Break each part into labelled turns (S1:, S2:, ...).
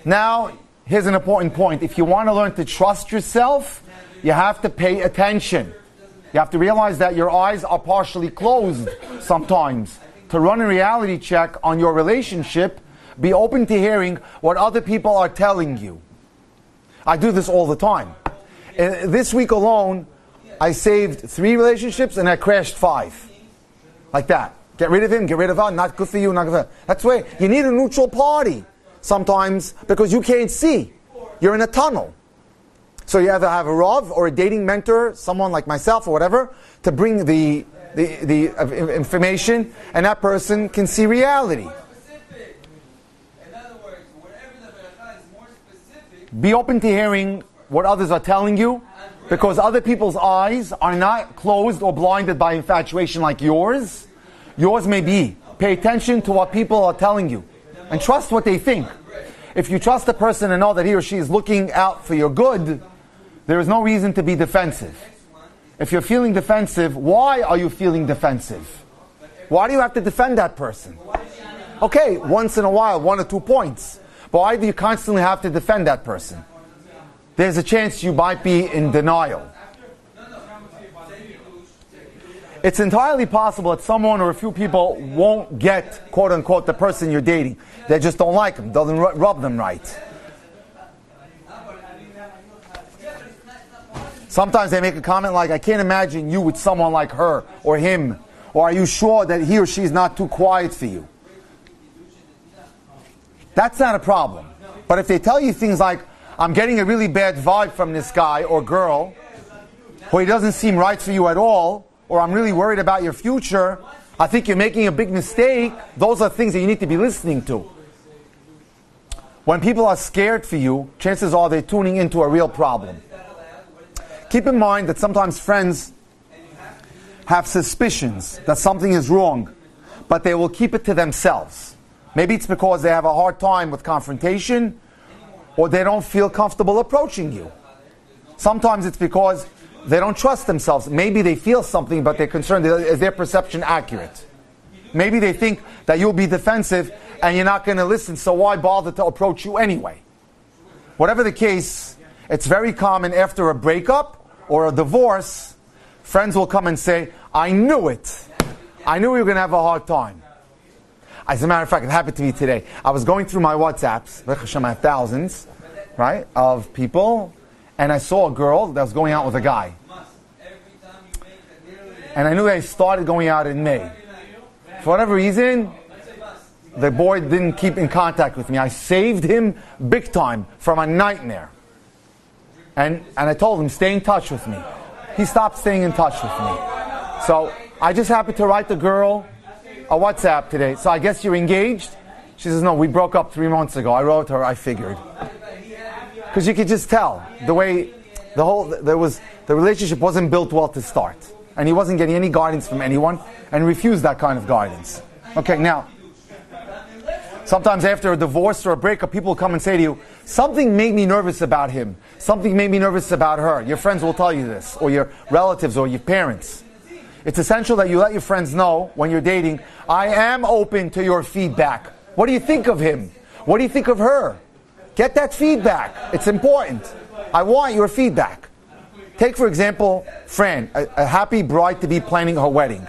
S1: Now, here's an important point. If you want to learn to trust yourself, you have to pay attention. You have to realize that your eyes are partially closed sometimes. To run a reality check on your relationship, be open to hearing what other people are telling you. I do this all the time. This week alone, I saved 3 relationships and I crashed 5. Like that. Get rid of him, get rid of her, not good for you, not good for her. That's why you need a neutral party sometimes because you can't see. You're in a tunnel. So you either have a Rav or a dating mentor, someone like myself or whatever, to bring the information, and that person can see reality. Be open to hearing what others are telling you, because other people's eyes are not closed or blinded by infatuation like yours. Yours may be. Pay attention to what people are telling you and trust what they think. If you trust a person and know that he or she is looking out for your good, there is no reason to be defensive. If you're feeling defensive, why are you feeling defensive? Why do you have to defend that person? Okay, once in a while, 1 or 2 points. But why do you constantly have to defend that person? There's a chance you might be in denial. It's entirely possible that someone or a few people won't get, quote unquote, the person you're dating. They just don't like him, doesn't rub them right. Sometimes they make a comment like, I can't imagine you with someone like her or him. Or are you sure that he or she is not too quiet for you? That's not a problem. But if they tell you things like, I'm getting a really bad vibe from this guy or girl, or he doesn't seem right for you at all, or I'm really worried about your future, I think you're making a big mistake, those are things that you need to be listening to. When people are scared for you, chances are they're tuning into a real problem. Keep in mind that sometimes friends have suspicions that something is wrong, but they will keep it to themselves. Maybe it's because they have a hard time with confrontation, or they don't feel comfortable approaching you. Sometimes it's because they don't trust themselves. Maybe they feel something, but they're concerned, is their perception accurate? Maybe they think that you'll be defensive and you're not going to listen, so why bother to approach you anyway? Whatever the case, it's very common after a breakup or a divorce, friends will come and say, I knew it. I knew you were going to have a hard time. As a matter of fact, it happened to me today. I was going through my WhatsApps, I have thousands, right, of people, and I saw a girl that was going out with a guy. And I knew they started going out in May. For whatever reason, the boy didn't keep in contact with me. I saved him big time from a nightmare. And I told him, stay in touch with me. He stopped staying in touch with me. So I just happened to write the girl a WhatsApp today. So I guess you're engaged? She says, no, we broke up 3 months ago. I wrote her, I figured. Because you could just tell the way the relationship wasn't built well to start. And he wasn't getting any guidance from anyone and refused that kind of guidance. Okay, now, sometimes after a divorce or a breakup, people come and say to you, something made me nervous about him. Something made me nervous about her. Your friends will tell you this, or your relatives, or your parents. It's essential that you let your friends know when you're dating, I am open to your feedback. What do you think of him? What do you think of her? Get that feedback. It's important. I want your feedback. Take, for example, Fran, a happy bride-to-be planning her wedding.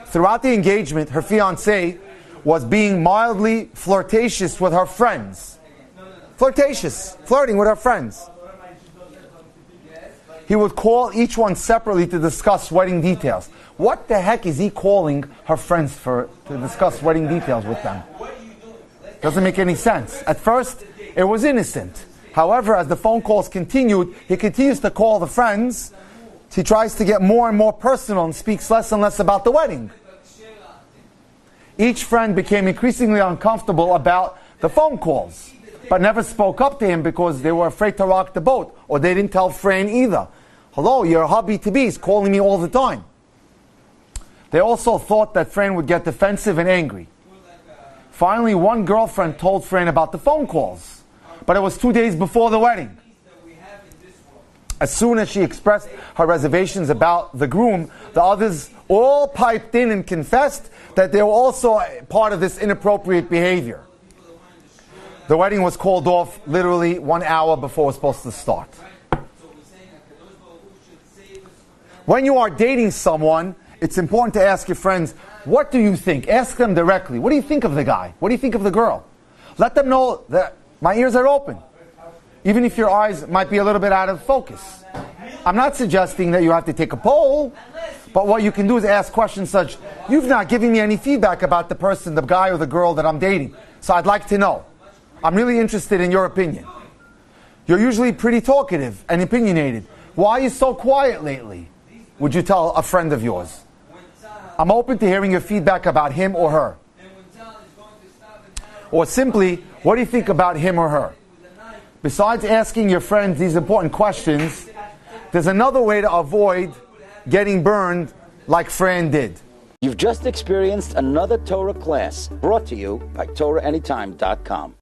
S1: Throughout the engagement, her fiancé was being mildly flirtatious with her friends. Flirtatious, flirting with her friends. He would call each one separately to discuss wedding details. What the heck is he calling her friends to discuss wedding details with them? Doesn't make any sense. At first, it was innocent. However, as the phone calls continued, he continues to call the friends. He tries to get more and more personal and speaks less and less about the wedding. Each friend became increasingly uncomfortable about the phone calls, but never spoke up to him because they were afraid to rock the boat, or they didn't tell Fran either. Hello, your hubby-to-be is calling me all the time. They also thought that Fran would get defensive and angry. Finally, one girlfriend told Fran about the phone calls, but it was 2 days before the wedding. As soon as she expressed her reservations about the groom, the others all piped in and confessed that they were also part of this inappropriate behavior. The wedding was called off literally 1 hour before it was supposed to start. When you are dating someone, it's important to ask your friends, what do you think? Ask them directly. What do you think of the guy? What do you think of the girl? Let them know that my ears are open. Even if your eyes might be a little bit out of focus. I'm not suggesting that you have to take a poll, but what you can do is ask questions such, you've not given me any feedback about the person, the guy or the girl that I'm dating. So I'd like to know. I'm really interested in your opinion. You're usually pretty talkative and opinionated. Why are you so quiet lately? Would you tell a friend of yours? I'm open to hearing your feedback about him or her. Or simply, what do you think about him or her? Besides asking your friends these important questions, there's another way to avoid getting burned like Fran did.
S2: You've just experienced another Torah class brought to you by TorahAnytime.com.